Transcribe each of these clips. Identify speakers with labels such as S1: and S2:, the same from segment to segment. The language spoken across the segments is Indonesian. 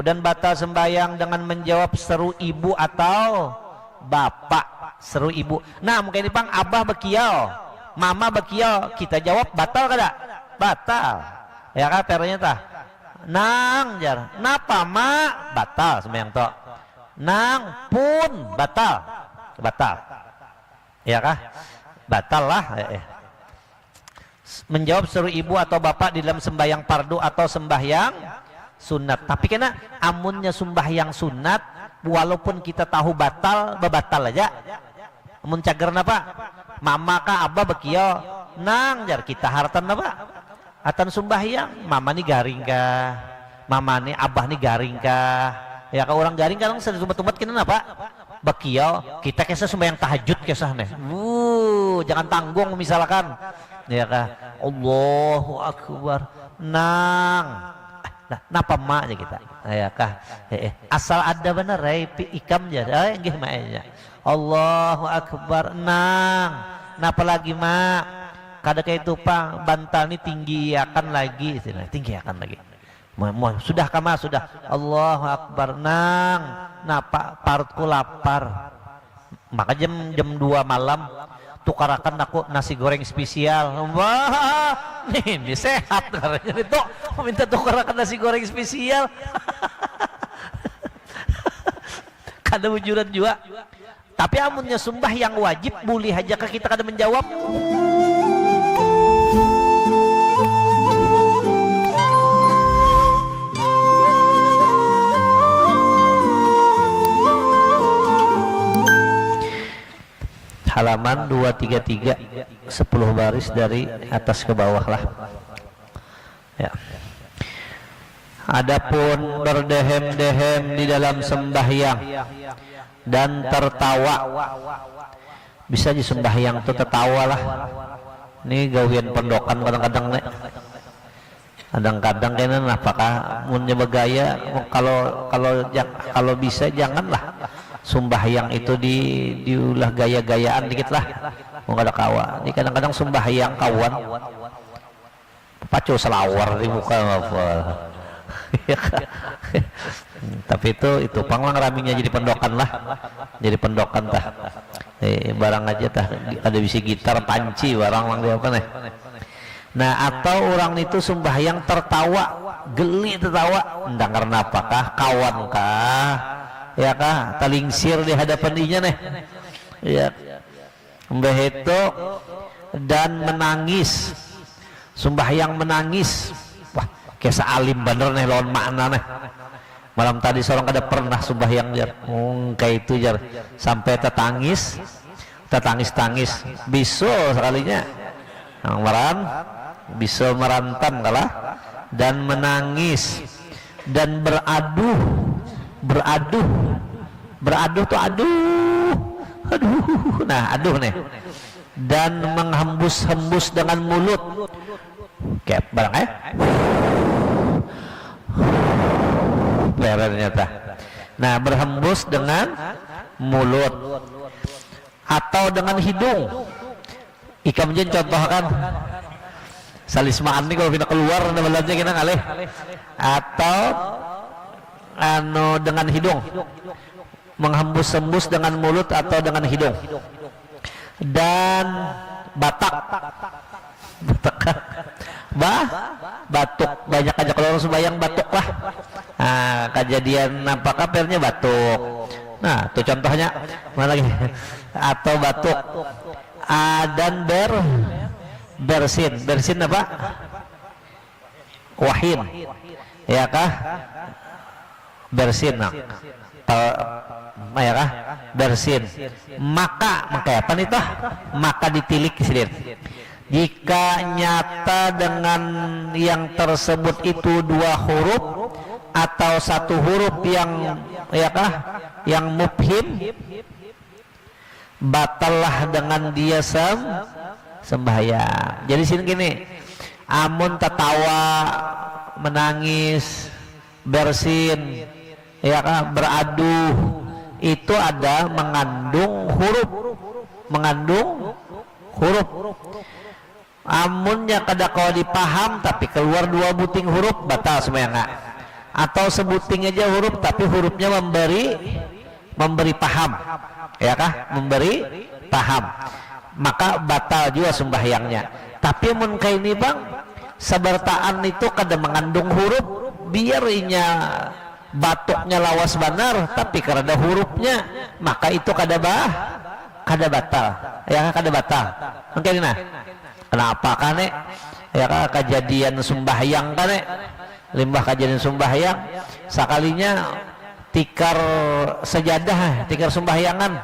S1: Dan batal sembahyang dengan menjawab seru ibu atau bapak. Seru ibu. Nah mungkin ini pang abah bekiau, mama bekiau, kita jawab batal kada? Batal. Ya kan ternyata. Nang jar, napa mak? Batal sembahyang tok. Nang pun batal. Batal. Ya kah? Batal lah. Menjawab seru ibu atau bapak di dalam sembahyang fardu atau sembahyang sunat. Tapi kena amunnya sembahyang sunat, walaupun kita tahu batal, batal aja. Amun cager napa? Mama kah abah bekiyo, nang jar kita hartan napa? Atan sembahyang, mama ni garing kah? Mama ni abah ni garing kah? Ya kah orang garing kadang sedumat-dumat kena napa? Bekiyo, kita kisah sembahyang tahajud kisah nih. Jangan tanggung misalkan. Ya kah? Allahu akbar. Nang. Nah, napa mak aja kita? Ya kah? Asal ada bener ikam aja. Nggih mak aja. Allahu akbar. Nang. Napa lagi mak? Kada kayak itu pang bantal ini tinggi akan lagi, tinggi akan lagi. Sudah kama sudah. Allahu akbar. Nang. Napa parutku lapar. Maka jam 2 malam tukarakan aku nasi goreng spesial. Wah, ini sehat karena itu minta tukarakan nasi goreng spesial. Kada wujudan juga. Tapi amunnya sumbah yang wajib boleh aja kita kada menjawab. Halaman 233, 10 baris dari atas ke bawah lah. Ya. Adapun berdehem-dehem di dalam sembahyang dan tertawa, bisa di sembahyang tuh tertawa lah. Ini gawian pendokan kadang-kadang nih. Kadang-kadang kayaknya apakah munnya bergaya, kalau bisa janganlah sembahyang itu diulah gaya-gayaan dikit lah. Mau ada kawa. Ini kadang-kadang sembahyang kawan pacu selawar di muka apa. Tapi itu panglang ramingnya jadi pendokan lah. Jadi pendokan tah. Barang aja tah ada bisa gitar panci barang lang dia apa nih. Nah atau orang itu sembahyang tertawa, geli tertawa, ndang karena apakah kawan kah? Ya kah talingsir di hadapan dinya nih. Ya. Mbah itu dan menangis. Sembahyang menangis. Wah, kisah alim bener nih lawan makna nih. Malam tadi seorang kada pernah sembahyang jar. Kayak itu jar sampai tetangis bisul sekalinya. Yang meran bisul merantam kalah dan menangis dan beradu tuh aduh, nah aduh nih, dan menghembus-hembus dengan mulut kayak barang ternyata. Nah berhembus dengan mulut atau dengan hidung. Ikam jen contohkan salismaan nih kalau pindah keluar namanya kita ngalih atau dengan hidung, menghembus-hembus dengan mulut atau dengan hidung, dan batuk banyak aja kalau orang sembahyang batuk lah. Nah, kejadian apakah pernya batuk. Nah itu contohnya mana lagi atau batuk. Dan bersin apa wahin ya kah bersin ya kah bersin maka apa nih toh maka ditilik sendiri jika nyata dengan yang tersebut itu 2 huruf atau 1 huruf yang ya kah yang mubhim batallah dengan dia sembahyang. Jadi sini gini amun tertawa menangis bersin ya kan beradu itu ada mengandung huruf amunnya kada kau dipaham tapi keluar 2 buting huruf batal sembahyang. atau sebuting aja huruf tapi hurufnya memberi paham, ya kah, memberi paham, maka batal juga sembahyangnya. Tapi mun kayak ini bang, sabartaan itu kada mengandung huruf, biarnya batuknya lawas benar tapi karena hurufnya maka itu kada batal, ya kada batal. Mungkin nah kenapa kan ya kah kejadian sembahyang kan limbah kejadian sembahyang sekalinya tikar sejadah tikar sembahyangan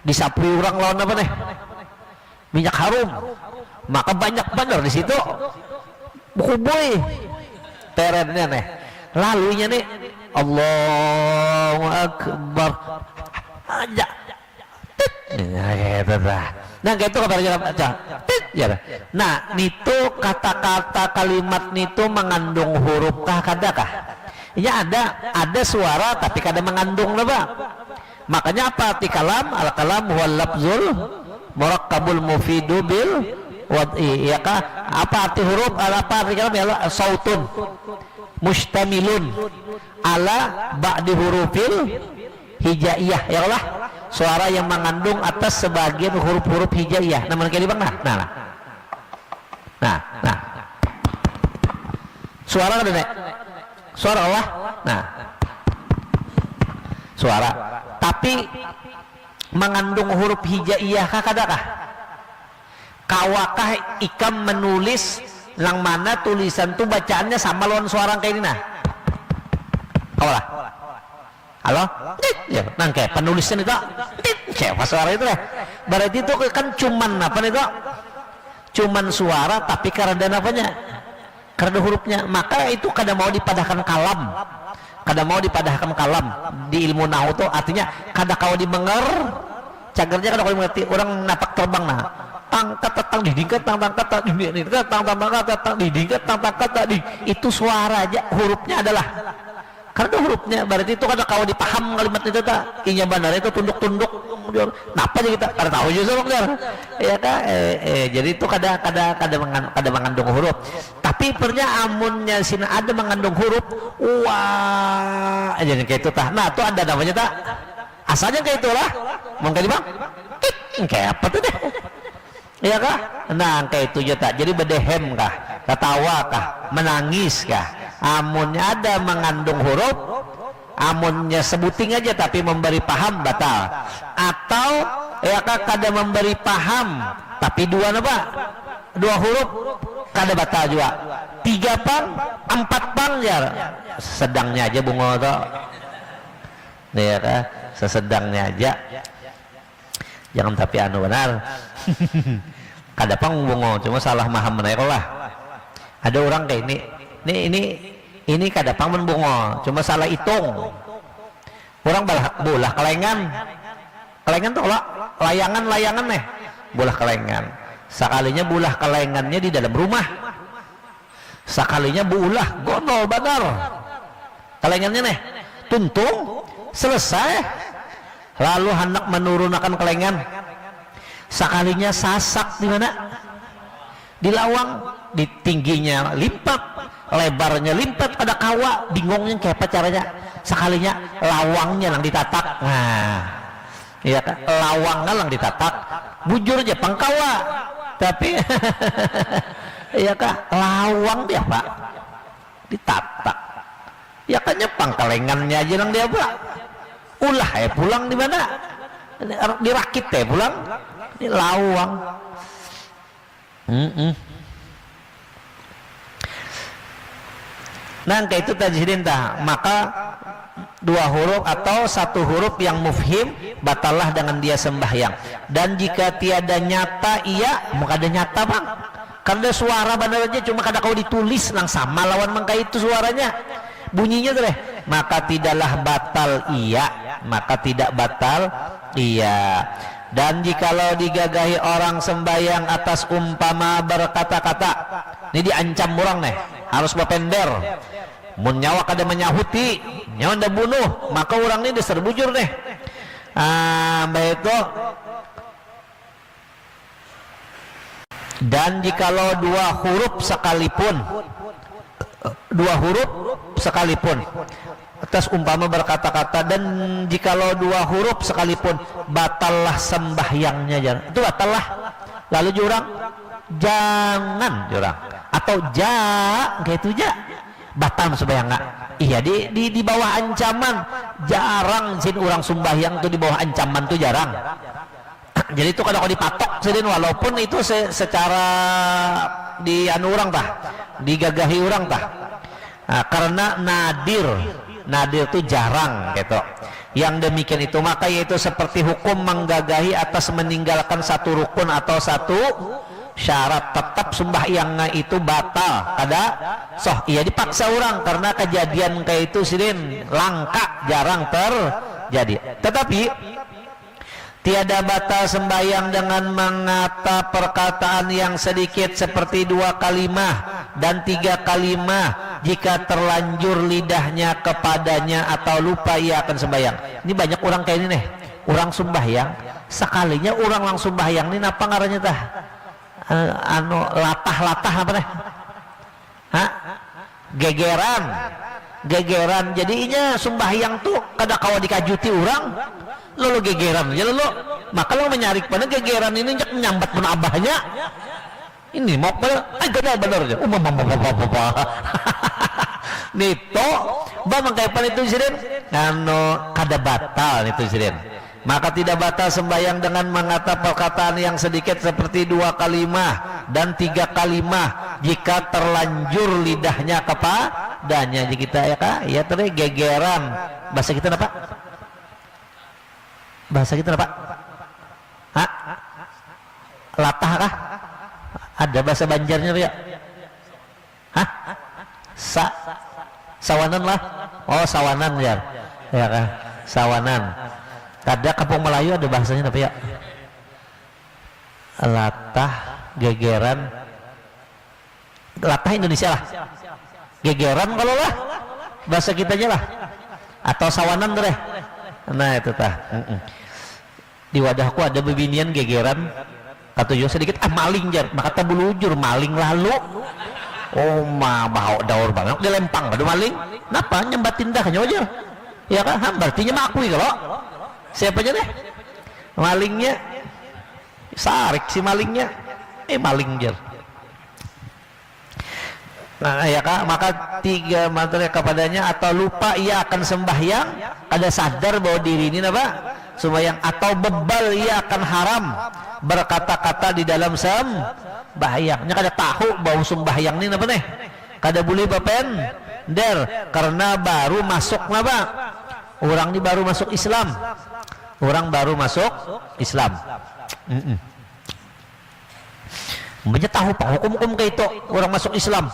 S1: disapri orang lawan apa nih minyak harum, maka banyak benar di situ buku boy terennya nih lalunya nih Allahu Akbar aja nah gitu kabarnya ya. Nah itu kata-kata kalimat itu mengandung huruf kah kadakah ya, ada suara tapi kada mengandung apa, makanya apa ti kalam al kalam wal lafzul murakkabul mufidu bil wad'i, ya kah, apa arti huruf, apa arti kalam, ya Allah sautun mustamilun ala ba'di hurufil hijaiyah, ya Allah suara yang mengandung atas sebagian huruf-huruf hijaiyah. Nah kayak di bang nah suara ada nek suara Allah, nah suara tapi mengandung huruf hijaiyah kah kadakah, kawakah ikam menulis yang mana tulisan tuh bacaannya sama lawan suara kayak ini nah kawalah halo ya nangke penulisnya itu siapa suara itu lah, berarti itu kan cuman apa itu cuman suara tapi karena apanya karena hurufnya, maka itu kada mau dipadahkan kalam, kada mau dipadahkan kalam di ilmu nahu tuh artinya kada kau dimenger cagernya kada kau mengerti orang napak terbang nah angkat tatang didingkat tang kata didingkat tang kata didingkat tang kata di itu suara aja, hurufnya adalah karena hurufnya, berarti itu kada kau dipaham kalimat itu tak inya benar itu tunduk-tunduk napa aja kita kada tahu juga ya kan jadi itu kada mengandung huruf, tapi pernya amunnya sini ada mengandung huruf wah jadi kayak itu tah, nah itu ada namanya tak asalnya kayak itulah mungkin bang kayak apa tuh deh ya kah, nah kayak itu aja tak, jadi bedehem kah, ketawa kah, menangis kah, amunnya ada mengandung huruf, amunnya sebuting aja tapi memberi paham batal, atau ya kah kada memberi paham tapi dua huruf kada batal juga, 3 pang 4 pang ya sedangnya aja bungo to ya kah, sesedangnya aja jangan tapi anu benar kada pang bungo cuma salah maham menaik lah, ada orang kayak ini kada pang bungo cuma salah hitung, orang bolah kelengan tuh layangan nih bolah kelengan, sekalinya bolah kelengannya di dalam rumah, sekalinya bolah gonol benar kelengannya nih tuntung selesai, lalu hendak menurunkan kelengan, sekalinya sasak di mana di lawang, di tingginya limpat, lebarnya limpat, ada kawa, bingungnya kayak apa caranya, sekalinya lawangnya lang ditatak, nah iya kan, lawangnya lang ditatak, bujur aja pangkawa, tapi iya kan, lawang dia pak ditatak, ya kan nyepang kelengannya aja lang dia pak, ulah ya pulang di mana, dirakit ya pulang, ini lawang. Nah kayak itu tajhidin tah, maka 2 huruf atau 1 huruf yang mufhim batallah dengan dia sembahyang, dan jika tiada nyata iya maka ada nyata bang, karena suara benar aja cuma kada kau ditulis lang sama lawan mangka itu suaranya bunyinya tuh deh, maka tidaklah batal iya, maka tidak batal iya. Dan jikalau digagahi orang sembahyang atas umpama berkata-kata, ini diancam orang nih harus bapender, mun nyawa kada menyahuti nyawa nda bunuh, maka orang ini diserbujur nih itu. Dan jikalau 2 huruf sekalipun, 2 huruf sekalipun, atas umpama berkata-kata, dan jikalau 2 huruf sekalipun batallah sembahyangnya jangan. Itu batallah. Lalu jurang jangan jurang atau kayak itu ja batal sembahyang nggak? Iya di bawah ancaman, jarang sin orang sembahyang tuh di bawah ancaman tuh jarang. Jadi itu kalau dipatok sedin, walaupun itu secara di anu orang tah, digagahi orang tah. Nah, karena nadir itu jarang gitu. Yang demikian itu maka yaitu seperti hukum menggagahi atas meninggalkan satu rukun atau satu syarat, tetap sembahyangnya itu batal kada iya dipaksa orang karena kejadian kayak itu sidin langka, jarang terjadi. Tetapi tiada batal sembahyang dengan mengata perkataan yang sedikit seperti 2 kalimah dan 3 kalimah jika terlanjur lidahnya kepadanya atau lupa ia akan sembahyang. Ini banyak orang kayak ini nih, orang sembahyang sekalinya orang langsung sembahyang ini apa ngarannya tah? Latah apa nih? Gegeran jadinya sembahyang tuh kada kawa dikajuti orang lo gegeran aja lo, maka lo menyarik pada gegeran ini nyambat pun abahnya ini mau bener aja nito bang kayak itu sirin kada batal itu sirin. Maka tidak batal sembahyang dengan mengata perkataan yang sedikit seperti 2 kalimah dan 3 kalimah jika terlanjur lidahnya kepadanya. Jadi kita ya kak, ya tadi gegeran. Bahasa kita apa? Bahasa kita apa? Latah kah? Ada bahasa Banjarnya ya? Sawanan lah. Oh sawanan ya, ya kah? Sawanan. Kada kampung Melayu ada bahasanya apa ya? Latah, gegeran. Latah Indonesia lah. Gegeran kalau lah bahasa kitanya lah. Atau sawanan deh. Nah itu tah. Di wadahku ada bebinian gegeran. Kata yo sedikit maling jar. Maka bulujur maling lalu. Oh mah bau daur banget dilempang kada maling. Napa nyembatin dah aja. Ya kan? Berarti makui kalau siapanya deh malingnya sarik si malingnya maling jar. Nah ya kak, maka 3 materi kepadanya atau lupa ia akan sembahyang, ada sadar bahwa diri ini apa sembahyang, atau bebal ia akan haram berkata-kata di dalam sembahyangnya, kada tahu bahwa sembahyang ini apa nih kada boleh bapen karena baru masuk apa orang ini baru masuk Islam. Orang baru masuk Islam. Banyak tahu pak hukum-hukum kayak itu orang masuk Islam.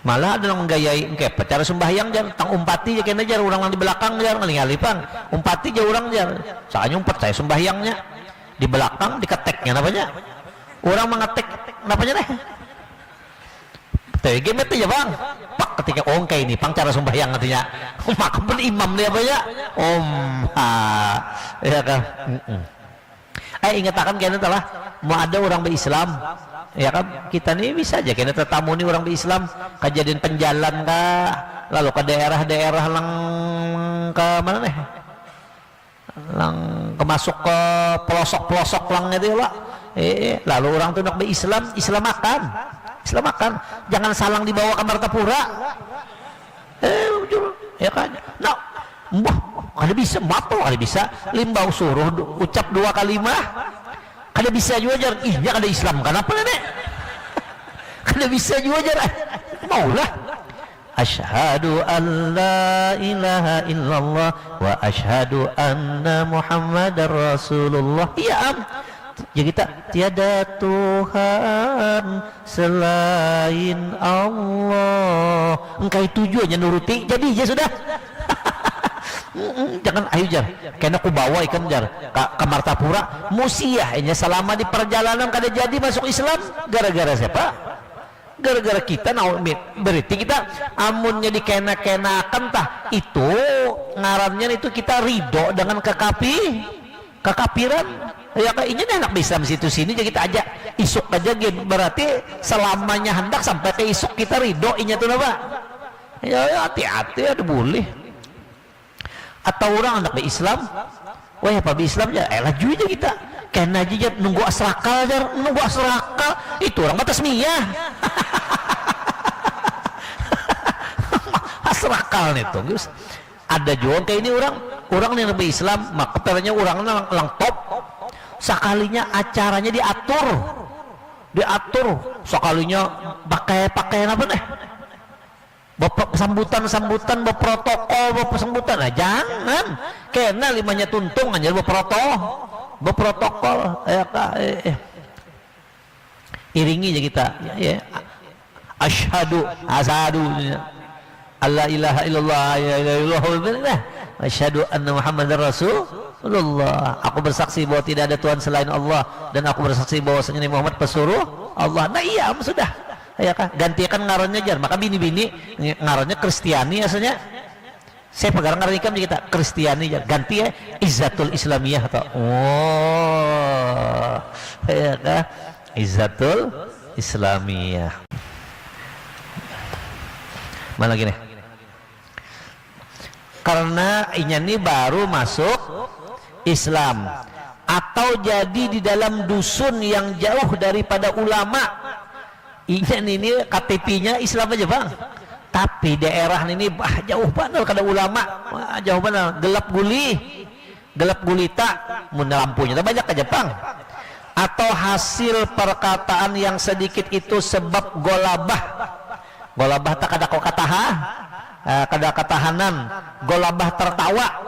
S1: Malah ada yang menggayai kayak cara sembahyang jar, tang umpati aja kena jar orang yang di belakang jar ngalih-ngalipang. Umpati aja orang jar. Soalnya umpat saya sembahyangnya di belakang diketeknya namanya. Orang mengetek namanya deh. Tapi game itu ya bang. Pak ketika kayak ini pang cara sembahyang artinya. Maka pun imam dia apa ya? Ya kan. Ingatakan kayaknya telah mau ada orang berislam, ya kan? Kita nih bisa aja kayaknya tetamu nih orang berislam, kejadian penjalan kah, lalu ke daerah-daerah lang ke mana nih? Lang kemasuk ke pelosok-pelosok lang itu lah. Lalu orang tuh nak berislam, Islam makan, jangan salang dibawa ke Martapura. Ya kan? Nah, ada bisa, ada bisa. Limbau suruh ucap 2 kalimah, ada bisa juga jar. Iya ada Islam, kenapa nenek? Ada bisa juga jar. Maulah. Asyhadu an la ilaha illallah wa asyhadu anna Muhammadar Rasulullah. Iya ya kita tiada Tuhan selain Allah. Engkau tujuannya nuruti jadi ya sudah. Jangan ayo jar kena ku bawa ikan jar ke Martapura musiah ini selama di perjalanan kada jadi masuk Islam gara-gara siapa? Gara-gara kita berarti kita amunnya dikena-kenakan tah itu ngarannya itu kita ridho dengan kekafiran. Ya kayaknya anak Islam situ sini jadi kita ajak isuk aja gitu. Berarti selamanya hendak sampai ke isuk kita ridho inya tuh apa? Ya hati-hati ada boleh. Atau orang anak Islam, wah apa Islam ya, laju aja kita. Kena aja nunggu asrakal aja, nunggu asrakal itu orang batas miyah. Asrakal nih tuh, guys. Ada juga kayak ini orang yang lebih Islam, maka peranya orangnya lang top. Sekalinya acaranya diatur, sekalinya pakai apa nih? Sambutan berprotokol sambutan. Nah, jangan kena limanya tuntung aja berprotokol ya iringi aja kita ya. Asyhadu alla ilaha illallah ya ilallah asyhadu anna muhammadar rasulullah. Aku bersaksi bahwa tidak ada Tuhan selain Allah dan aku bersaksi bahwa Nabi Muhammad pesuruh Allah. Nah iya sudah ya kan, gantikan ngarannya jar. Maka bini-bini ngarannya Kristiani asalnya. Saya pegang ngaran ikam kita Kristiani jar. Ganti ya Izzatul Islamiyah atau ya kan, Izzatul Islamiyah. Mana lagi nih? Karena ini baru masuk Islam atau jadi di dalam dusun yang jauh daripada ulama. Ini KTP-nya Islam aja bang, tapi daerah ini jauh banget kada ulama, jauh banget, gelap gulita, mun lampunya banyak aja bang. Atau hasil perkataan yang sedikit itu sebab golabah tak ada kok kada katahanan, golabah tertawa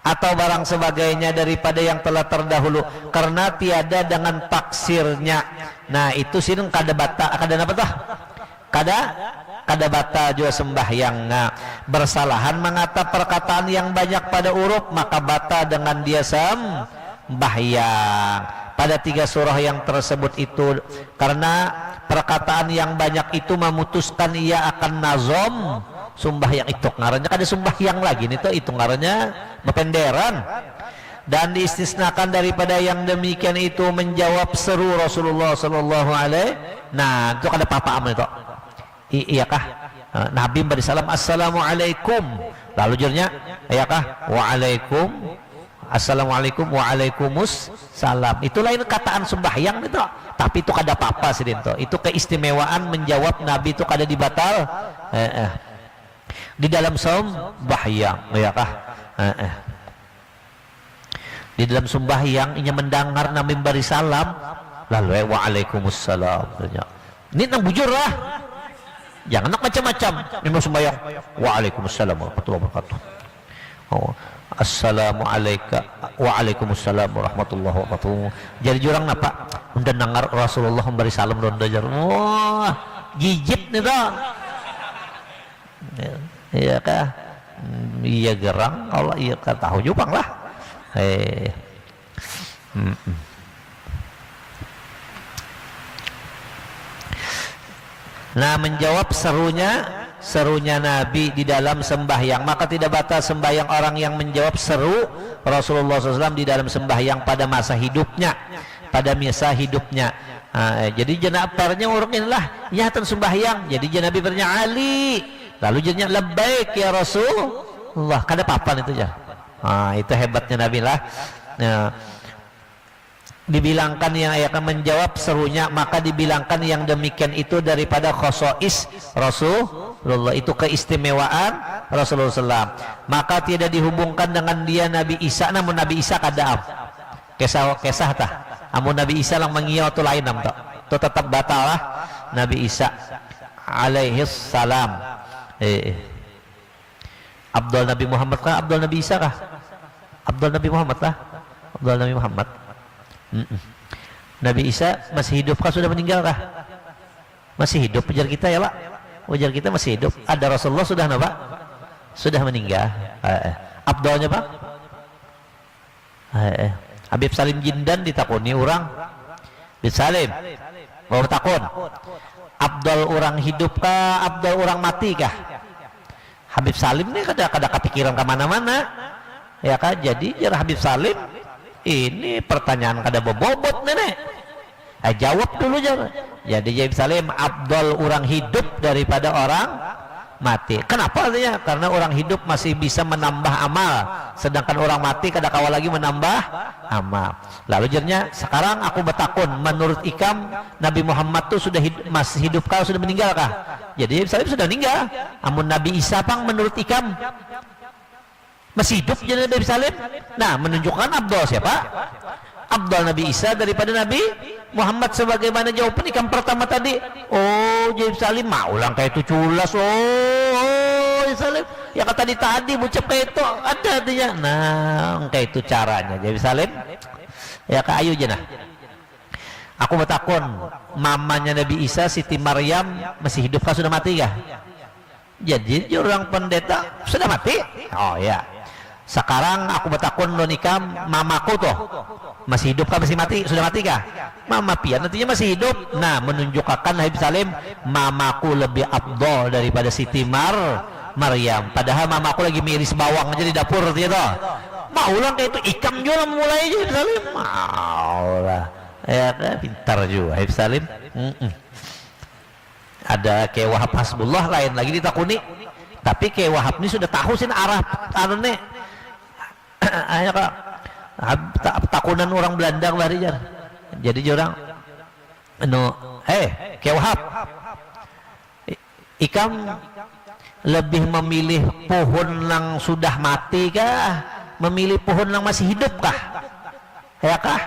S1: atau barang sebagainya daripada yang telah terdahulu karena tiada dengan taksirnya. Nah itu sih kada bata, kada apa tah? Kada bata juga sembahyang. Nah, bersalahan mengatap perkataan yang banyak pada huruf maka bata dengan dia sembahyang. Pada 3 surah yang tersebut itu karena perkataan yang banyak itu memutuskan ia akan nazom sembahyang itu ngarannya kada sembahyang lagi nih tuh, itu ngarannya mependeran. Dan diistisnakan daripada yang demikian itu menjawab seru Rasulullah sallallahu alaihi. Nah itu kada apa-apa amal itu. Iya kah? Nabi beri salam assalamualaikum, lalu jurnya iya kah? Waalaikum assalamualaikum waalaikumus salam. Itu lain kataan sembahyang itu, tapi itu kada apa-apa sih itu. Itu keistimewaan menjawab Nabi itu kada dibatal di dalam sembahyang, ya kah? Di dalam sembahyang ini mendengar Nabi beri salam lalu waalaikumsalam. Ini nang bujur lah, jangan nak macam-macam. Ini mau sembahyang waalaikumsalam warahmatullahi wabarakatuh. Assalamualaikum waalaikumsalam warahmatullahi wabarakatuh. Jadi jurang napa mendengar Rasulullah memberi salam ronda jar. Wah jijit nih dah. Iya kah? Iya gerang Allah iya kah tahu jupang lah. Nah menjawab serunya Nabi di dalam sembahyang, maka tidak batal sembahyang orang yang menjawab seru Rasulullah SAW di dalam sembahyang pada masa hidupnya, jadi jenaparnya orang inilah nyatan sembahyang. Jadi jenabi bernya Ali, lalu jadinya labbaik ya Rasulullah, kada apa-apa itu ya. Itu hebatnya Nabi lah. Nah, dibilangkan yang akan menjawab serunya, maka dibilangkan yang demikian itu daripada khosois Rasulullah, itu keistimewaan Rasulullah SAW. Maka tidak dihubungkan dengan dia Nabi Isa, namun Nabi Isa kada kesah tah. Amun Nabi Isa lang mangiyau tu lain nam tak. Tu tetap batal lah Nabi Isa alaihis salam. Abdul Nabi Muhammad kah? Abdul Nabi Isa kah? Abdul Nabi Muhammad lah. Abdul Nabi Muhammad. Nabi Isa masih hidup kah sudah meninggal kah? Masih hidup. Ujar kita ya Pak. Ujar kita masih hidup. Ada Rasulullah sudah Pak? Sudah meninggal. Abdulnya Pak? Habib Salim Jindan ditakuni orang. Habib Salim mau takun. Abdul orang hidup kah? Abdul orang mati kah? Habib Salim ini kada kepikiran kemana-mana ya kan. Jadi jar Habib Salim ini pertanyaan kada bobot nenek. Jawab dulu jar. Jadi Habib Salim Abdul orang hidup daripada orang mati. Kenapa artinya? Karena orang hidup masih bisa menambah amal, sedangkan orang mati kada kawal lagi menambah amal. Lalu jernya, sekarang aku bertakun, menurut Ikam Nabi Muhammad tuh sudah masih hidup kah, sudah meninggal kah? Jadi Nabi Salim sudah meninggal. Amun Nabi Isa pang menurut Ikam masih hidup jadi Nabi Salim. Nah, menunjukkan Abdul siapa? Abdul Nabi Isa daripada Nabi Muhammad, sebagaimana jawaban Ikam pertama tadi. Oh, jadi Salim maulang kayak itu culas. Oh, Salim ya kata tadi ucap kayak itu ada artinya. Nah, kayak itu caranya jadi Salim. Ya ke ayu jenah. Aku bertakun, mamanya Nabi Isa Siti Maryam masih hidup kah, sudah mati kah? Jadi orang pendeta sudah mati. Oh ya. Sekarang aku bertakun Ikam, mamaku tuh masih hidup kah, masih mati, sudah mati kah? Mama pian nantinya masih hidup. Nah, menunjukkan Habib Salim mamaku lebih abdol daripada Siti Maryam. Padahal mamaku lagi miris bawang aja di dapur artinya toh. Maulah kayak itu Ikam juga mulai aja Habib Salim. Maulah. Ya kan pintar juga Habib Salim. Ada kayak Wahab Hasbullah lain lagi ditakuni. Tapi kayak Wahab ini sudah tahu sih arah anune. Ayo kak takunan orang Belanda kemarin jar. Jadi orang kayak Wahab Ikam lebih memilih pohon yang sudah mati kah, memilih pohon yang masih hidup kah? Ya kah?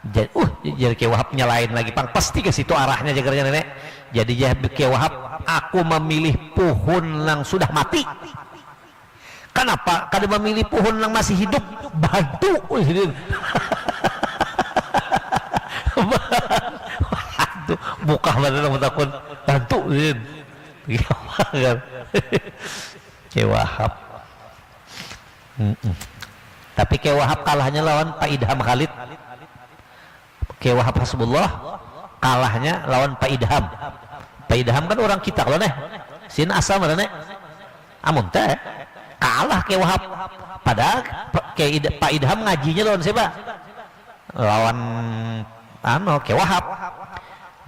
S1: Jadi kayak Wahabnya lain lagi pang pasti ke situ arahnya jagarnya nenek. Jadi kayak Wahab, aku memilih pohon yang sudah mati. Kenapa? Karena memilih pohon yang masih hidup bantu. Bantu buka mana yang takut bantu kayak Wahab. Tapi kayak Wahab kalahnya lawan Pak Idham Khalid. Kayak Wahab Hasbullah kalahnya lawan Pak Idham. Pak Idham kan orang kita kalau nih sin asal mana nih amun teh kalah kayak Wahab. Padahal kayak Pak Idham ngajinya lawan siapa? Lawan kayak Wahab.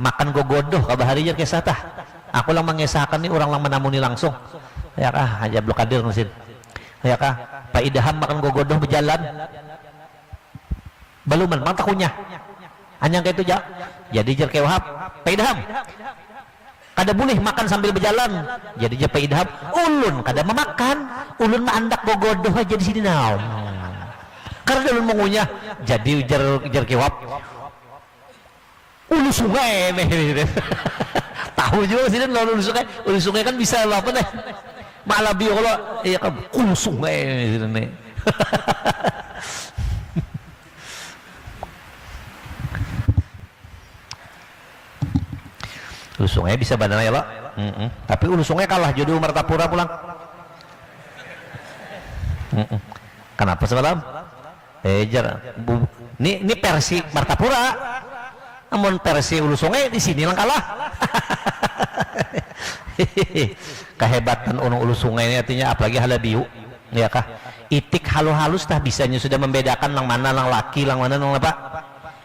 S1: Makan gogodoh kabaharinya kayak satah. Aku lang mengesahkan nih orang lang menamuni langsung. Ya kah aja blokadir mesin. Ya kah Pak Idham makan gogodoh berjalan. Baluman mang takunya. Hanya kayak itu ya. Jadi jar kayak Wahab, Pak Idham kada boleh makan sambil berjalan. Jadi jar Pak Idham ulun kada memakan, ulun maandak gogodoh aja di sini naon. Karena ulun mengunyah. Jadi jar kayak Wahab ulu sungai nih. Tahu juga sih dan ulu sungai kan bisa apa nih? Malah biolo ya kan ulu sungai nih. Ulu sungai bisa bandana ya lo. Tapi ulu sungai kalah jodoh Martapura pulang. Kenapa semalam? Ini versi Martapura. Namun versi ulu sungai di sini lang kalah. Kehebatan ulu sungai ini artinya apalagi halabiu, ya kah? Itik halus tah bisanya sudah membedakan lang mana lang laki, lang mana lang apa,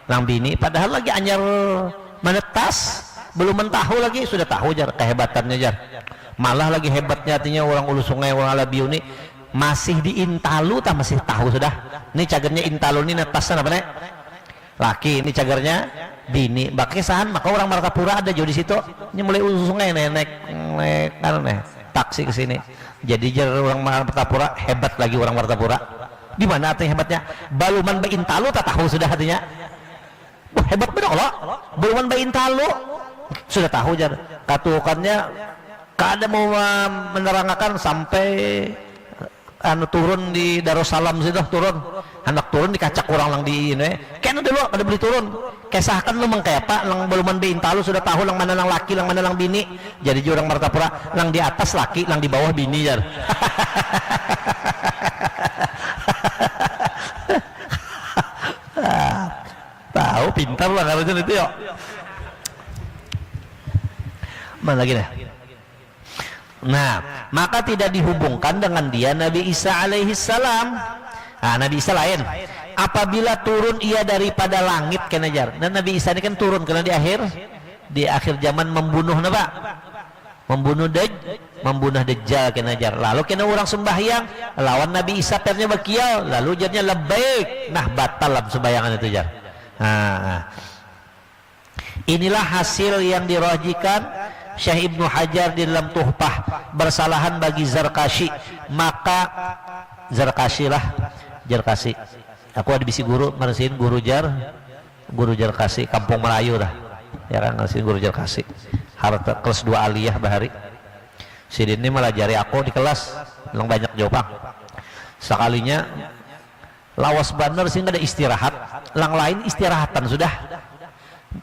S1: lang bini. Padahal lagi anyar menetas. Belum mentahu lagi sudah tahu jar kehebatannya jar. Malah lagi hebatnya artinya orang ulu sungai orang Alabiu ini masih di Intalu tak masih tahu sudah. Ini cagernya Intalu ini netasnya apa nih? Laki ini cagernya bini. Bakesahan maka orang Martapura ada jauh di situ. Ini mulai ulu sungai naik taksi ke sini. Jadi jar orang Martapura hebat lagi orang Martapura. Di mana artinya hebatnya? Baluman be Intalu tak tahu sudah artinya. Wah, hebat benar loh. Baluman be Intalu sudah tahu jar katukannya kada mau menerangkan sampai turun di Darussalam situ turun anak turun dikacak orang lang di ini kena dulu kada beli turun kesahkan lu mengkepa lang baluman Intalu sudah tahu lang mana lang laki lang mana lang bini. Jadi orang Martapura lang di atas laki lang di bawah bini jar. Tahu pintar lah harusnya itu ya. Mana lagi nih? Nah, maka tidak dihubungkan dengan dia Nabi Isa alaihi salam. Nah, Nabi Isa lain. Apabila turun ia daripada langit kena jar. Dan Nabi Isa ini kan turun karena di akhir zaman membunuh apa? Membunuh membunuh Dajjal kena jar. Lalu kena orang sembahyang lawan Nabi Isa pernya bakiau, lalu jarnya labbaik. Nah batal lah sembayangan itu jar. Inilah hasil yang dirajihkan Syekh Ibnu Hajar di dalam Tuhfah. Bersalahan bagi Zarkashi, maka Zarkashi lah, Zarkashi. Aku ada bisi guru ngarasin guru Zarkashi Kampung Melayu dah. Ya kan ngarasin guru Zarkashi. Harta kelas 2 aliyah bahari. Sidin ini melajari aku di kelas, bilang banyak jawab. Sekalinya lawas bener sih nggak ada istirahat, lang lain istirahatan sudah.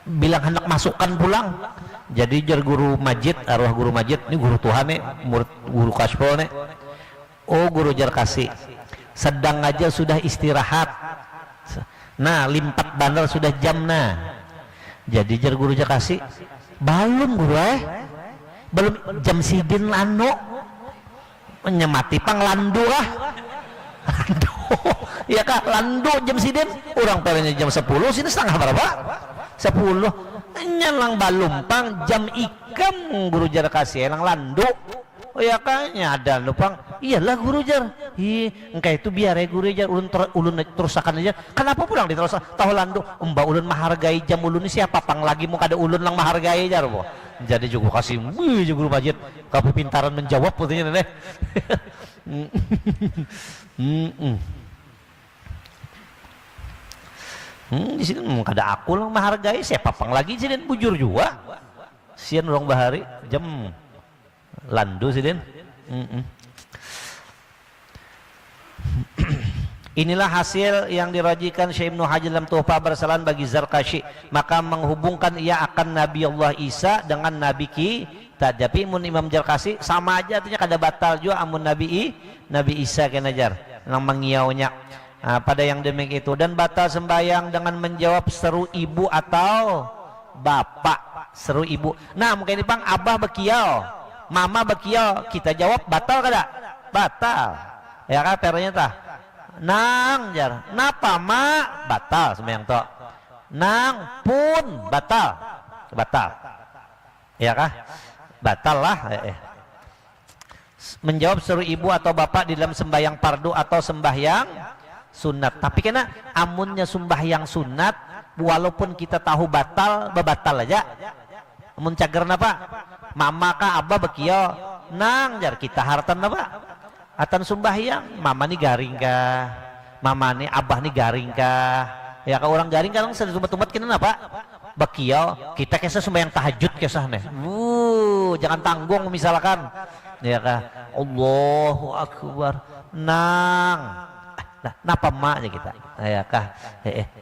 S1: Bilang hendak masukkan pulang. Jadi jar guru Majid, arwah guru Majid, ini guru Tuhan nih, murid guru Kasbol nih. Oh guru Zarkashi, sedang aja sudah istirahat. Nah limpat bandar sudah jam nah. Jadi jar guru Zarkashi, belum guru belum jam sidin lano menyemati pang landu lah. Landu ya kak, landu jam sidin orang perenya jam 10 sini setengah berapa 10 nyalang balumpang jam ikam guru Zarkashi elang landu. Oh ya kayaknya ada lupang. Iyalah guru jar. Engkau itu biar ya guru jar ulun terusakan aja. Kenapa pulang diterus tahu landu? Mbak ulun menghargai jam ulun ini siapa pang lagi mau kada ulun lang menghargai jar boh. Jadi juga kasih guru Majid kamu pintaran menjawab putihnya deh. Di sini kada aku lang menghargai siapa pang lagi sini bujur juga. Sian orang bahari jam landu sidin. Inilah hasil yang dirajikan Syekh Ibnu Hajar dalam Tuhfah bersalahan bagi Zarkashi, maka menghubungkan ia akan Nabi Allah Isa dengan Nabi kita. Tapi mun Imam Zarkashi sama aja artinya kada batal juga amun Nabi Isa kena jar nang mengiaunya. Pada yang demikian itu dan batal sembahyang dengan menjawab seru ibu atau bapak. Seru ibu. Nah mungkin ini pang abah bekiau, mama bekiau, kita jawab batal kada? Batal. Ya kan pernya tah. Nang jar, napa mak? Batal sembahyang tok. Nang pun batal. Batal. Ya kah? Batal lah. Menjawab seru ibu atau bapak di dalam sembahyang fardu atau sembahyang sunat. Tapi kena amunnya sembahyang sunat walaupun kita tahu batal, batal aja. Amun cager napa? Mama kah abah bekiau nang jar kita hartan napa? Atan sembahyang mama nih garing kah? Mama nih abah nih garing kah? Ya kah orang garing kan sedang tumat-tumat kena napa? Bekiau kita kisah sembahyang tahajud kisah nih. Jangan tanggung misalkan. Ya kah? Allahu Akbar. Nang. Nah, napa mak aja kita? Ya kah?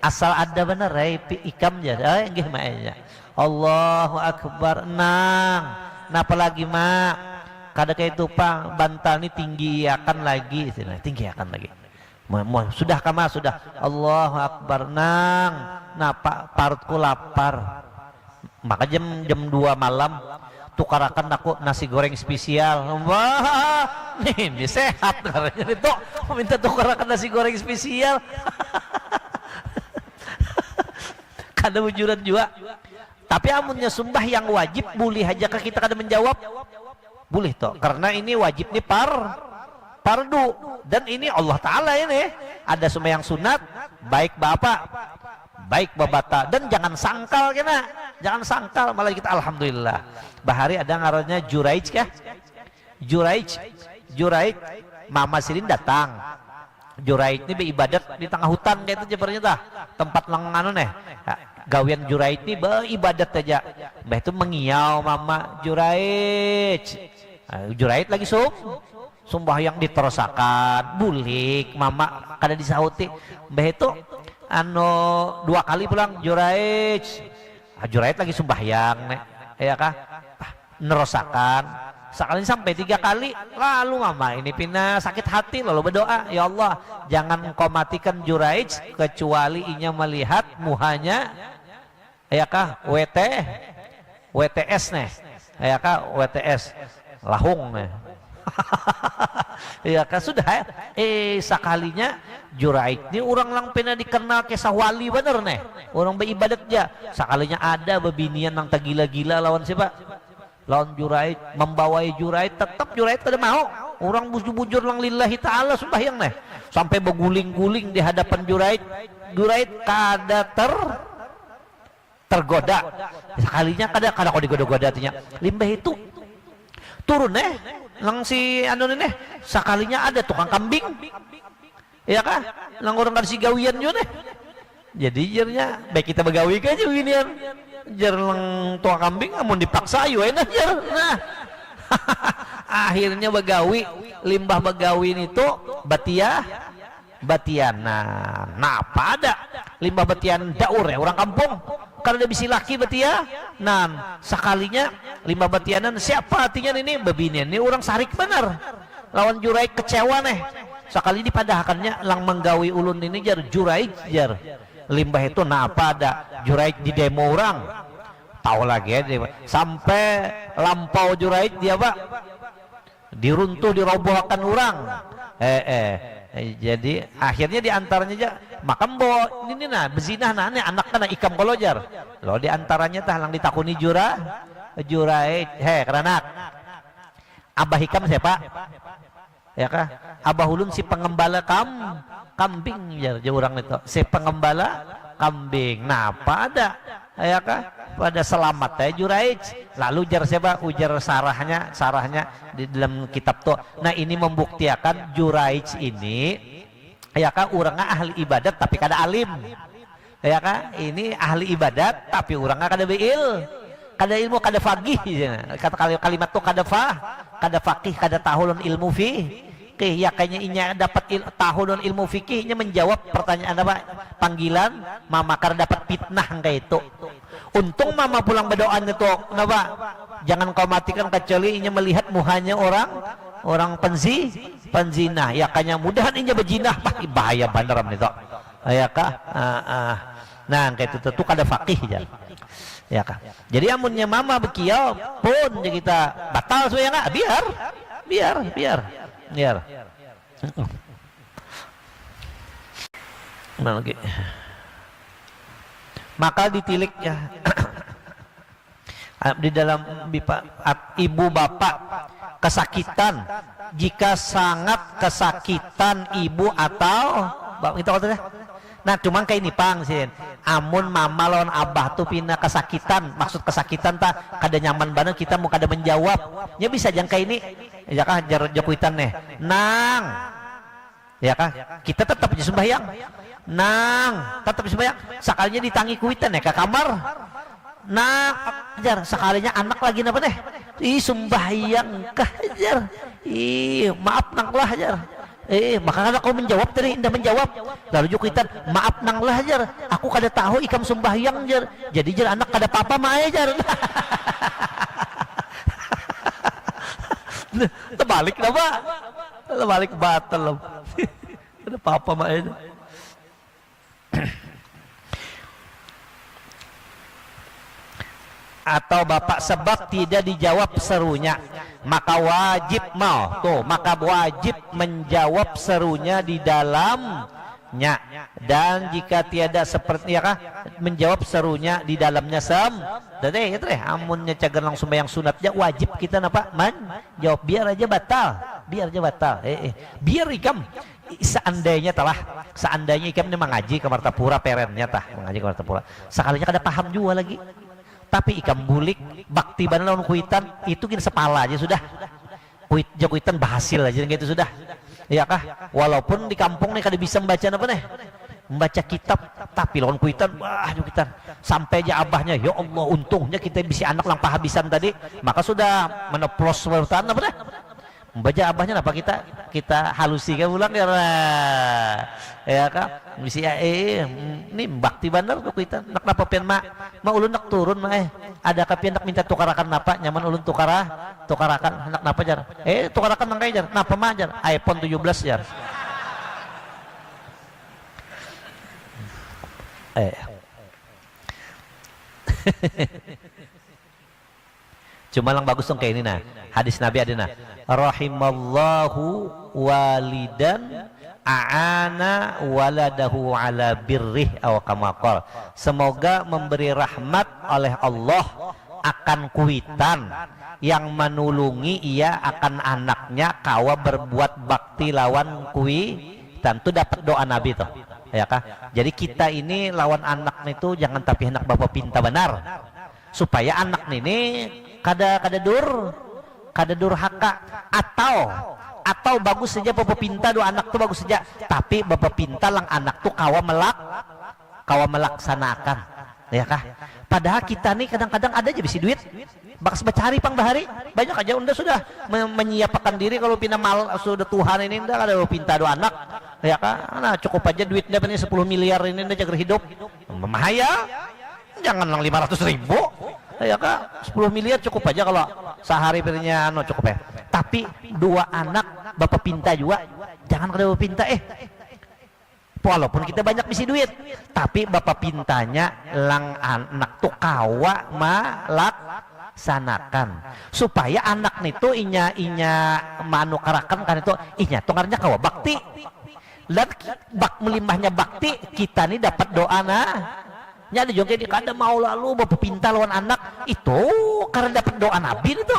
S1: Asal ada bener ikam aja. Nggih mak aja. Allahu Akbar. Nang. Napa lagi mak? Kada kayak itu pang bantal ini tinggi akan lagi, tinggi akan lagi. Sudah kama sudah. Allahu Akbar nang. Napa parutku lapar. Maka jam 2 malam tukarakan aku nasi goreng spesial. Wah, ini sehat karena itu minta tukarakan nasi goreng spesial. Kada wujudan juga. Tapi amunnya sumbah yang wajib boleh aja kita kada menjawab. Boleh toh, karena ini wajib nih fardu dan ini Allah Ta'ala ini ada sembahyang sunat baik bapak baik babata dan jangan sangkal kena, jangan sangkal malah kita alhamdulillah. Bahari ada ngarannya Juraij kah? Juraij mama Sirin datang. Juraij ini beribadat di tengah hutan kayak itu jabarnya tah tempat lengan nih. Gawian Juraij ini beribadat aja. Mbah itu mengiau mama Juraij. Juraij lagi sembahyang diterusakan bulik mama kada disauti. Mbah itu 2 kali pulang Juraij. Juraij lagi sembahyang nek ya kah? Nerusakan sekali sampai 3 kali lalu mama ini pindah sakit hati lalu berdoa, ya Allah jangan kau matikan Juraij kecuali inya melihat muhanya ya kah WTS nih ya kah WTS lahung nih. Ya kan sudah sekalinya Juraij ini orang lang pernah dikenal kisah wali bener nih orang beribadat aja sekalinya ada bebinian yang tak gila-gila lawan siapa lawan Juraid, membawai Juraid, tetap Juraid kada mau. Orang bujur-bujur lang lillahi ta'ala sembahyang nih. Sampai berguling-guling di hadapan Juraid. Juraid kada tergoda. Sekalinya kada kau digoda-goda artinya. Limbah itu turun lang si anu nih, sekalinya ada tukang kambing. Ya kah? Lang orang kada si gawian yo nih. Jadi jernya baik kita begawi ka aja beginian. Jer lang tukang kambing amun dipaksa ayo enak jer. Nah. Akhirnya begawi, limbah begawi itu batianan. Nah, apa ada limbah batian daur ya orang kampung karena bisi laki batia. Nah, sekalinya limbah batianan siapa artinya ini bebinian ini orang sarik benar. Lawan Juraid kecewa nih. Sekali dipadahkannya lang menggawi ulun ini jar Juraid jar. Limbah itu nah apa ada Juraid di demo orang. Tahu lagi ya sampai lampau Juraid dia Pak diruntuh dirobohkan orang. Jadi akhirnya diantaranya aja makam bo ini nah bezinah nah ini anak kana ikam kolojar lo diantaranya tah lang ditakuni Juraid keranak abah ikam siapa ya kah abah ulun si pengembala kambing jar orang itu si pengembala kambing. Nah apa ada ya kah pada selamat Juraid lalu jar siapa ujar sarahnya di dalam kitab tuh. Nah ini membuktikan Juraid ini ya kah orangnya ahli ibadat tapi kada alim ya kah ini ahli ibadat tapi orangnya kada beil kada ilmu kada faqih kata kalimat tuh kada faqih kada tahu ilmu ya kayaknya inya dapat tahu ilmu fikihnya menjawab pertanyaan apa panggilan mama karena dapat fitnah kayak itu. Untung mama pulang berdoanya tuh kenapa jangan kau matikan kecuali inya melihat muhanya orang penzina ya kayaknya mudahan inya berjinah bahaya beneran itu ya kah nah kayak itu tuh kada fakih ya kah. Jadi amunnya mama bekiau pun kita batal supaya nggak biar mana lagi maka ditilik ya di dalam ibu bapak kesakitan jika sangat kesakitan ibu atau kita katanya. Nah cuman kayak ini pang sih amun mama lawan abah tuh pindah kesakitan maksud kesakitan tak kada nyaman banget kita mau kada menjawab ya bisa jangka ini ya kah jakuitan nih nang ya kah kita tetap sembahyang nang tetap sembahyang sekalinya ditangi kuitan ya ke kamar nang jar sekalinya anak lagi apa nih sembahyang kah jar maaf nang lah jar maka kau menjawab tadi indah menjawab lalu jukitan maaf nang lah jar aku kada tahu ikam sembahyang jar jadi jar anak kada apa-apa mae jar terbalik apa terbalik batal kada apa-apa mae atau bapak sebab tidak dijawab serunya maka wajib maka wajib menjawab serunya di dalamnya dan jika tiada seperti ya kah menjawab serunya di dalamnya amunnya cager langsung bayang sunat ya wajib kita napa jawab biar aja batal biar ikam seandainya ikam ini mengaji ke Martapura perennya mengaji ke Martapura sekalinya kada paham juga lagi tapi ikam bulik bakti banan lawan kuitan itu kini sepala aja sudah kuitan berhasil aja gitu sudah ya kah walaupun di kampung nih kada bisa membaca apa nih membaca kitab tapi lawan kuitan kuitan sampai aja abahnya ya Allah untungnya kita bisa anak lang pahabisan tadi maka sudah meneplos bertahan apa nih membaca abahnya apa kita halusi kan ulang ya kak bisa ini bakti bener tuh kita nak napa pian mak ulun nak turun ada kapian nak minta tukarakan napa nyaman ulun tukarakan nak napa jar tukarakan nang jar napa mah jar iPhone 17 jar cuma lang bagus dong kayak ini nah hadis Nabi ada nah rahimallahu walidan a'ana waladahu ala birrih aw kama qala semoga memberi rahmat oleh Allah akan kuitan yang menulungi ia akan anaknya kawa berbuat bakti lawan kui, tentu dapat doa Nabi tuh, ya kah? Jadi kita ini lawan anak itu jangan tapi anak bapak pinta benar, supaya anak ini kada durhaka, atau bagus saja bapak pinta doa anak tuh bagus saja, tapi bapak pinta lang anak tuh kawa melaksanakan, ya kah? Padahal kita nih kadang-kadang ada aja bisi duit bakas becari pang bahari banyak aja unda sudah menyiapkan diri kalau pina mal sudah Tuhan ini unda ada pinta doa anak, ya kah? Nah cukup aja duitnya ini 10 miliar ini unda jaga hidup memahaya, jangan lang 500.000, ya kah? 10 miliar cukup aja kalau sehari pilihnya cukup ya. Tapi dua anak bapak pinta juga, jangan kada bapak pinta walaupun kita banyak misi duit, tapi bapak pintanya lang anak tuh kawa malaksanakan, supaya anak itu inya manukarakan kan itu inya tuh ngarnya kawa bakti, dan bak melimpahnya bakti kita nih dapat doa nya ada juga di kada mau lalu bapak pinta lawan anak itu karena dapat doa Nabi itu,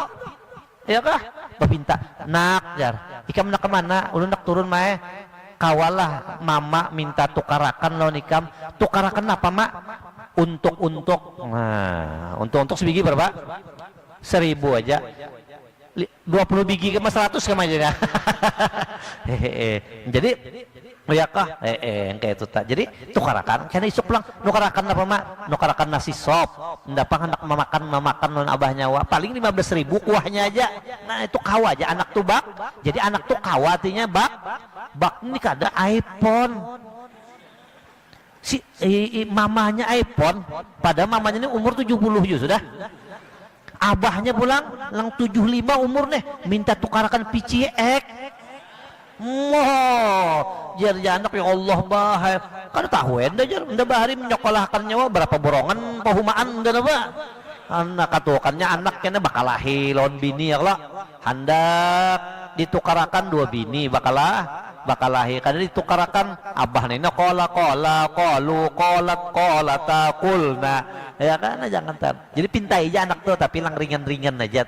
S1: ya kah? Bapak pinta nak jar ikam nak kemana ulun nak turun mae kawalah mama minta tukarakan lawan ikam, tukarakan apa mak? Untuk nah untuk sebiji berapa? 1.000 aja, 20 biji ke 100 kemana aja. Jadi ya kah kayak itu tak, jadi tukarakan karena isuk pulang nukarakan apa mak? Nukarakan nasi sop ndapang anak memakan non abah nyawa paling 15.000 kuahnya aja, nah itu kawa aja anak tuh bak, jadi anak tuh kawa artinya bak ini kada iPhone si mamanya iPhone, pada mamanya ini umur 70 juga sudah, abahnya pulang lang 75 umur nih minta tukarakan pici jar anak ya Allah bahaya kan tahu enda jar enda bahari menyokolahkan nyawa berapa borongan pahumaan enda apa anak katukannya anaknya bakal lahir lawan bini ya kalau hendak ditukarakan 2 bini bakal lahir karena ditukarakan abah nina kola takulna, ya kan jangan jadi pintai aja anak tuh tapi lang ringan aja.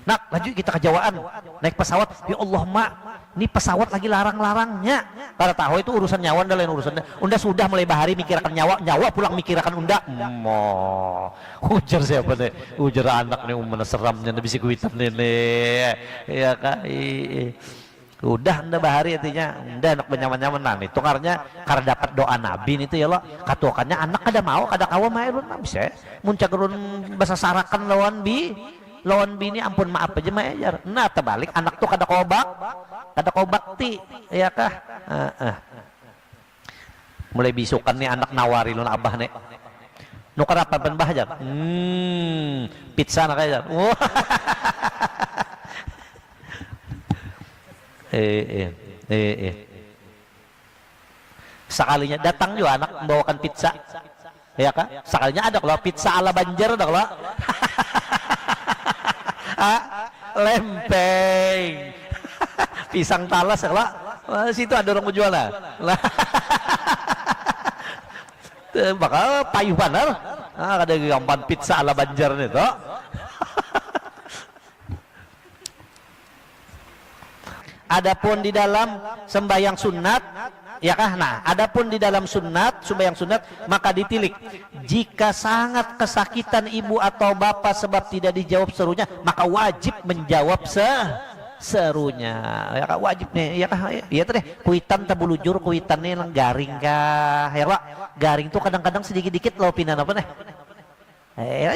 S1: Nah lanjut kita ke Jawaan naik pesawat, ya Allah mak ini pesawat lagi larang-larangnya karena tahu itu urusan nyawa dan lain urusannya unda sudah mulai bahari mikirkan nyawa pulang mikirkan unda ujar siapa nih ujar anak nih mana seramnya bisa kuitan nih ya kak udah anda bahari artinya unda anak benyaman-nyaman itu karena dapat doa Nabi itu ya lo katukannya anak kada mau kada kawa mairun bisa muncagerun bahasa sarakan lawan bini ampun maaf aja mah ajar. Nah terbalik anak tuh kada bakti, ya kah? Mulai bisukan nih anak nawari lun abah nih. Nukar apa ben bah ajar? Pizza nak ajar. Sekalinya datang juga anak membawakan pizza, ya kah? Sekalinya ada kalau pizza ala Banjar ada kalau. Lempeng pisang talas ya lah situ ada orang mau jual lah bakal payuh benar ada gambar pizza ala Banjar nih toh. Adapun di dalam sembahyang sunat, ya kah? Nah, adapun di dalam sembahyang sunat maka ditilik. Jika sangat kesakitan ibu atau bapak sebab tidak dijawab serunya, maka wajib menjawab serunya. Ya kah? Wajib nih, ya kah? Ya teh kuitan tabulujur kuitan nih garing kah? Ya Pak, garing tuh kadang-kadang sedikit-dikit lo pinan apa nih?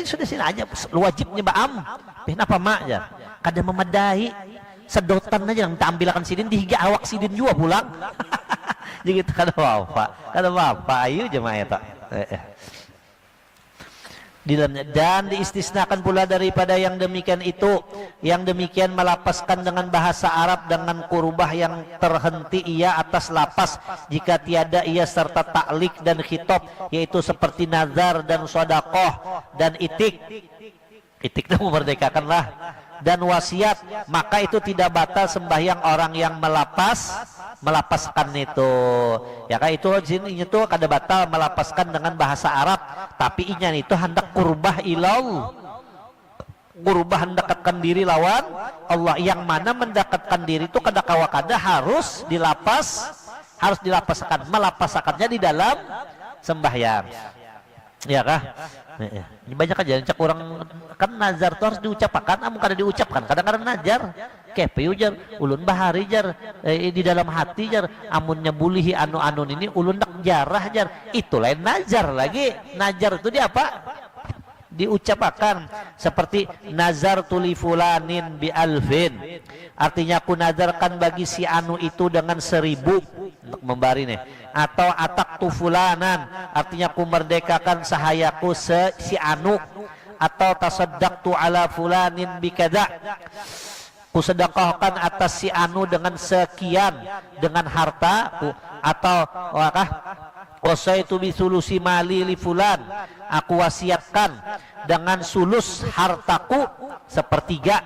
S1: Sudah sini aja wajibnya baam. Kenapa mak ya? Kadang memadai sedotan aja yang tampilkan sidin dihiga awak sidin juga pulang. Jadi kita kada apa ayo jemaah tak di dalamnya dan diistisnakan pula daripada yang demikian itu yang demikian melapaskan dengan bahasa Arab dengan kurubah yang terhenti ia atas lapas jika tiada ia serta taklik dan khitab yaitu seperti nazar dan sodakoh dan itik itu memerdekakanlah dan wasiat maka itu tidak batal sembahyang orang yang melapaskan itu ya kan itu sini itu kada batal melapaskan dengan bahasa Arab tapi inya itu hendak kurbah Gurbah mendekatkan diri lawan Allah, yang mana mendekatkan diri itu kada kawakada harus dilapaskan, melapasakannya di dalam sembahyang. Ya kah? Ini banyak aja cak orang kan nazar itu harus diucapkan, amun kada diucapkan kadang-kadang najar kepe ujar ulun bahari jar di dalam hati jar amunnya bulihi anu ini ulun nak jarah jar, itu lain najar lagi. Najar itu di apa? Diucapkan, seperti nazar tuli fulanin bi alfin, artinya aku nazarkan bagi si anu itu dengan 1000 untuk membari nih. Atau atak tu fulanan, artinya aku merdekakan sahayaku si anu. Atau tasaddaqtu ala fulanin bi kada, ku sedekahkan atas si anu dengan sekian dengan harta. Atau wasaitu bi sulusi mali li fulan, aku wasiatkan dengan sulus hartaku 1/3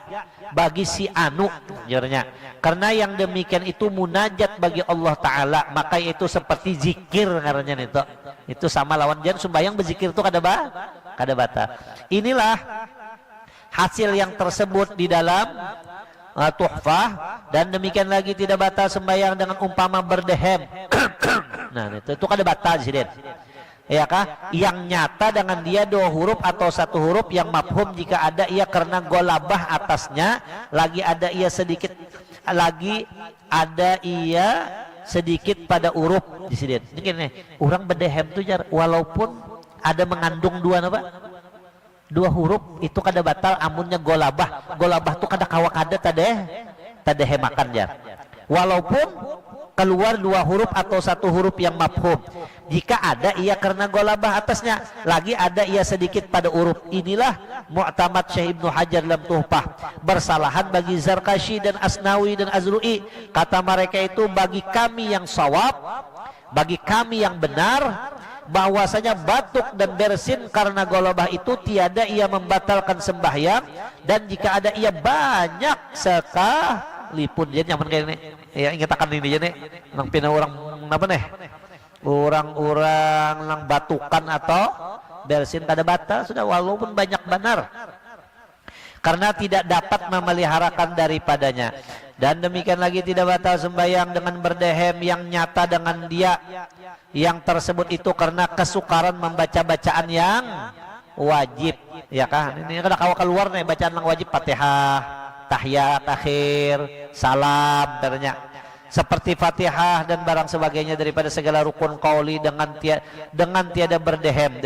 S1: bagi si anu jarnya. Karena yang demikian itu munajat bagi Allah Ta'ala, maka itu seperti zikir ngarannya itu sama lawan jan sembahyang berzikir itu kada bata. Inilah hasil yang tersebut di dalam tuhfah. Dan demikian lagi tidak batal sembahyang dengan umpama berdehem. Nah itu kada batal di sini, ya kah? Yang nyata dengan dia 2 huruf atau 1 huruf yang mafhum jika ada ia karena golabah atasnya, lagi ada ia sedikit pada huruf di sini. Ini orang berdehem tuh jar walaupun ada mengandung 2 huruf itu kada batal amunnya golabah tuh kada kawak ada tadeh makan jar, walaupun keluar 2 huruf atau 1 huruf yang mafhum. Jika ada ia karena golabah atasnya, lagi ada ia sedikit pada huruf. Inilah mu'tamad Syekh Ibnu Hajar dalam Tuhfah. Bersalahan bagi Zarkashi dan Asnawi dan Azru'i, kata mereka itu bagi kami yang sawab, bagi kami yang benar, bahwasanya batuk dan bersin karena golabah itu tiada ia membatalkan sembahyang. Dan jika ada ia banyak sekalipun, jadi nyaman kayak ini ya, ingat akan ini nih nang pina orang apa nih, orang-orang nang batukan atau bersin kada batal sudah, walaupun banyak benar, karena tidak dapat memeliharakan daripadanya. Dan demikian lagi tidak batal sembahyang dengan berdehem yang nyata dengan dia yang tersebut itu karena kesukaran membaca bacaan yang wajib, ya kan? Ini kada kawa keluar nih bacaan yang wajib, Fatihah, tahiyat akhir, salam ternyata, seperti Fatihah dan barang sebagainya daripada segala rukun qauli dengan tiada berdehem.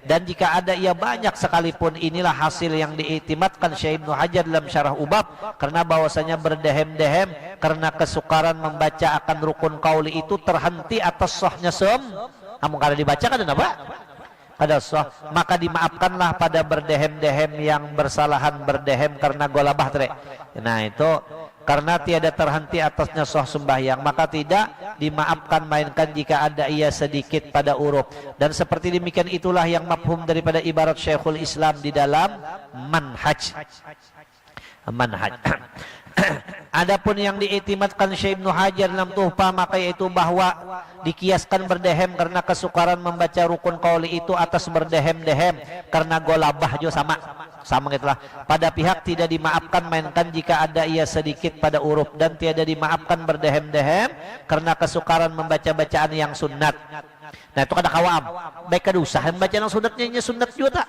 S1: Dan jika ada ia banyak sekalipun, inilah hasil yang diiktimatkan Syekh Ibnu Hajar dalam Syarah Ubab, karena bahwasanya berdehem karena kesukaran membaca akan rukun qauli itu terhenti atas sahnya amun kada dibaca kada apa? Kada sah, maka dimaafkanlah pada berdehem yang bersalahan berdehem karena golabah Nah itu karena tiada terhenti atasnya sah sembahyang, maka tidak dimaafkan melainkan jika ada ia sedikit pada huruf. Dan seperti demikian itulah yang mafhum daripada ibarat Syekhul Islam di dalam manhaj. Adapun yang diiktimatkan Syekh Ibnu Hajar dalam Tuhfah, maka yaitu bahwa dikiaskan berdehem karena kesukaran membaca rukun qauli itu atas berdehem karena golabah juga sama itulah. Pada pihak tidak dimaafkan melainkan jika ada ia sedikit pada huruf, dan tiada dimaafkan berdehem karena kesukaran membaca bacaan yang sunat. Nah itu kada kawam, baik kada usah membaca yang sunatnya sunat juga tak,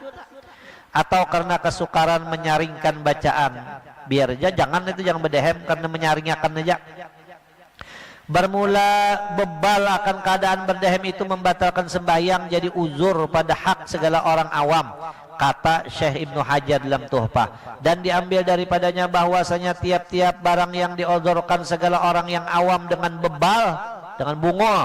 S1: atau karena kesukaran menyaringkan bacaan, biar aja jangan berdehem karena menyaringkan aja. Bermula bebal akan keadaan berdehem itu membatalkan sembahyang, jadi uzur pada hak segala orang awam, kata Syekh Ibnu Hajar dalam Tuhfah. Dan diambil daripadanya bahwasanya tiap-tiap barang yang diozorkan segala orang yang awam dengan bebal, dengan bungo,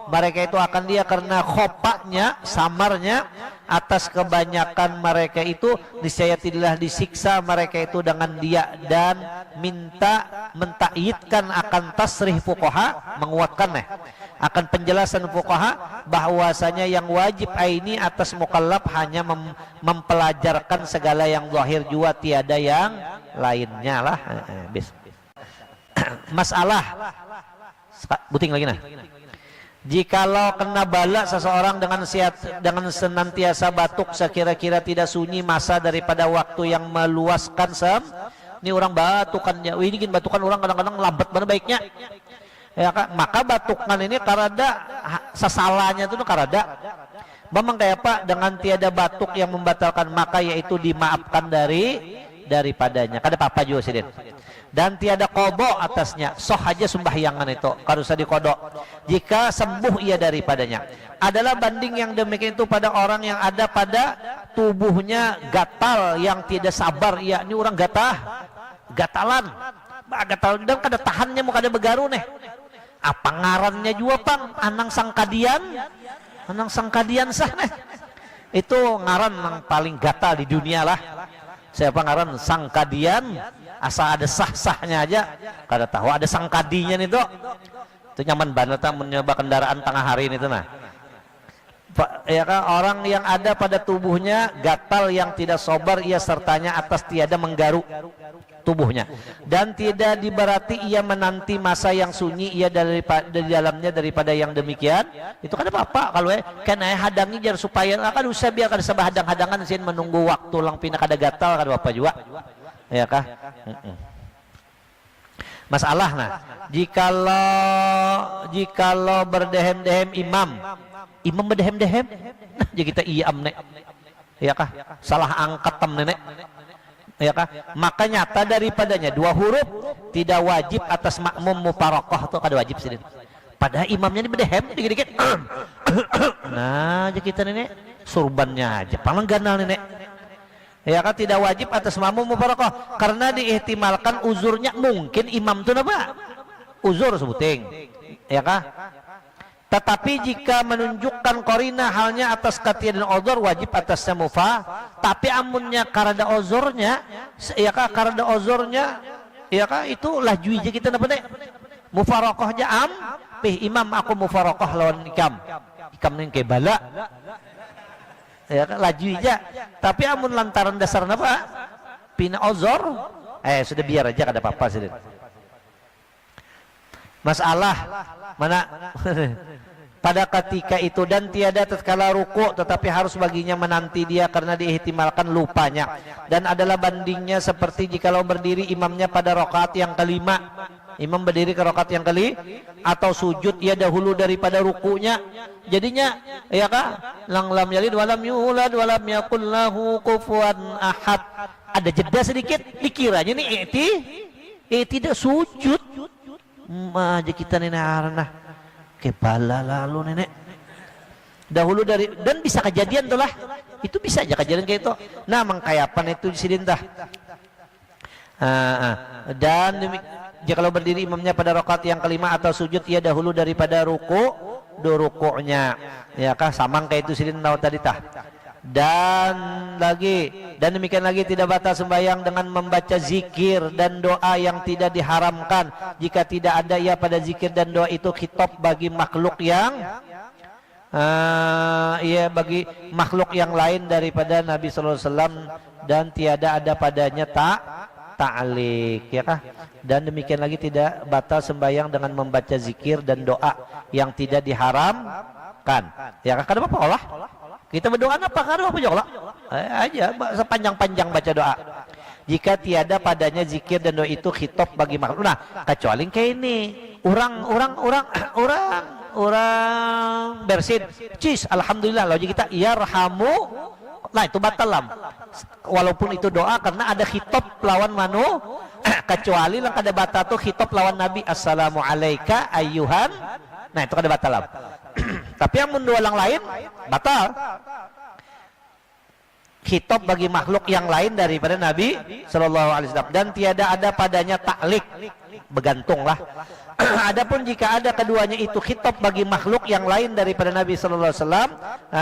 S1: mereka itu akan dia karena khopaknya, samarnya, atas kebanyakan mereka itu niscaya tidaklah disiksa mereka itu dengan dia. Dan minta mentakyidkan akan tasrih fuqaha, menguatkan akan penjelasan fuqaha bahwasanya yang wajib aini atas mukallaf hanya mempelajarkan segala yang zahir juga, tiada yang lainnya lah. Masalah buting lagi Jikalau kena bala seseorang dengan senantiasa batuk sekira-kira tidak sunyi masa daripada waktu yang meluaskan ini orang batukannya, ini gini batukan orang kadang-kadang lambat mana baiknya, ya kan? Maka batukan ini karada sasalanya itu karada. Memang kayak apa dengan tiada batuk yang membatalkan maka yaitu dimaafkan daripadanya. Kada apa-apa juga sidin. Dan tiada kodok atasnya, soh aja sembahyangan itu kalau usah dikodok jika sembuh ia daripadanya. Adalah banding yang demikian itu pada orang yang ada pada tubuhnya gatal yang tidak sabar, ya ini orang gatalan dan kada tahannya mau kada begaru nih. Apa ngarannya juga pang anang sangkadian sah nih. Itu ngaran yang paling gatal di dunia lah. Siapa ngaran sangkadian, asal ada sah-sahnya aja kada tahu ada sangkadinya itu nyaman banget mencoba kendaraan tengah hari ini tuh nah. Ya kan, orang yang ada pada tubuhnya gatal yang tidak sobar ia sertanya atas tiada menggaruk tubuhnya dan tidak diberati ia menanti masa yang sunyi ia dari dalamnya daripada yang demikian itu kan apa-apa kalau kan hadangi jar supaya kan usah biar kada sabah hadang-hadangan sin menunggu waktu lang pindah kada gatal kada apa juga ya kah. Masalah nah jikalau berdehem-dehem imam berdehem-dehem nah jadi kita iam nek ya kah salah angkat tem nenek ya kah maka nyata daripadanya dua huruf tidak wajib atas makmum mufarokoh atau kada wajib sih padahal imamnya ini berdehem dikit-dikit nah jadi kita nenek surbannya aja paling ganal nenek ya kan tidak wajib atas makmum mufarokoh karena diihtimalkan uzurnya mungkin imam itu apa uzur sebuting ya kah. Tetapi jika menunjukkan korina halnya atas katiadan ozor wajib atasnya mufa. Tapi amunnya karada ozornya, ya kah karada ozornya, ya kah itu lajui aja kita dapat mufarokoh aja imam aku mufarokoh lawan ikam nih kayak bala, ya kah lajui aja. Tapi amun lantaran dasar apa? Pina ozor, sudah biar aja kada apa-apa sih. Masalah mana pada ketika itu dan tiada tatkala ruku tetapi harus baginya menanti dia karena diihtimalkan lupanya dan adalah bandingnya seperti jikalau berdiri imamnya pada rakaat yang kelima imam berdiri ke rakaat yang atau sujud ia dahulu daripada rukunya jadinya ya kah lam yalid walam yulad walam yakul lahu kufuwan ahad ada jeda sedikit dikiranya nih tidak sujud aja kita nenek arana kepala lalu nenek dahulu dari dan bisa kejadian tuh lah itu bisa aja kejadian kayak itu nah mengkayapan itu disidintah dan jikalau berdiri imamnya pada rakaat yang kelima atau sujud ia dahulu daripada rukuknya ya kah samang kayak itu sidin tahu tadi tah dan demikian lagi tidak batal sembahyang dengan membaca zikir dan doa yang tidak diharamkan jika tidak ada ia pada zikir dan doa itu khitab bagi makhluk yang bagi makhluk yang lain daripada Nabi sallallahu alaihi wasallam dan tiada ada padanya ta'alik ya kah dan demikian lagi tidak batal sembahyang dengan membaca zikir dan doa yang tidak diharamkan ya kah kada apa-apa Allah kita berdoa apa kan apa juga aja sepanjang-panjang baca doa jika tiada padanya zikir dan doa itu khitab bagi makhluk nah kecuali kayak ini orang bersin cis alhamdulillah lagi kita yarhamu nah itu batalam walaupun itu doa karena ada khitab lawan manu kecuali yang ada batal tuh khitab lawan Nabi assalamu alayka ayyuhan nah itu kada batalam tapi yang mendualang lain batal khitab bagi makhluk yang lain daripada Nabi sallallahu alaihi wasallam dan tiada ada padanya taklik begantunglah adapun jika ada keduanya itu khitab bagi makhluk yang lain daripada Nabi sallallahu alaihi wasallam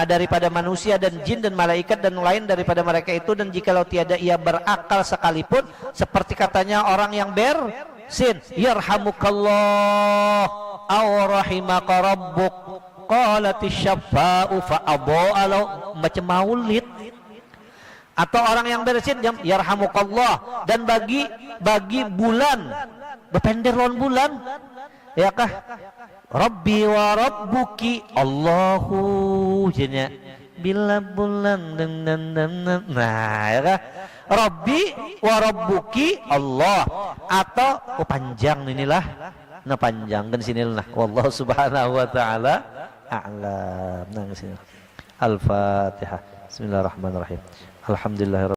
S1: daripada manusia dan jin dan malaikat dan lain daripada mereka itu dan jikalau tiada ia berakal sekalipun seperti katanya orang yang bersin yarhamukallah aw rahimaka rabbuk qalati syafa'u fa'adha'alau macam maulid atau orang yang bersin yarhamukallah dan bagi bulan berpender lawan bulan Ya kah? Rabbi wa rabbuki Allahu jenya. Bila bulan nah ya kah? Rabbi wa rabbuki Allah atau panjang inilah. Nah panjang kan sini lah. Wallahu subhanahu wa ta'ala a'lam. Nah sini. Al-Fatihah. Bismillahirrahmanirrahim. Alhamdulillah.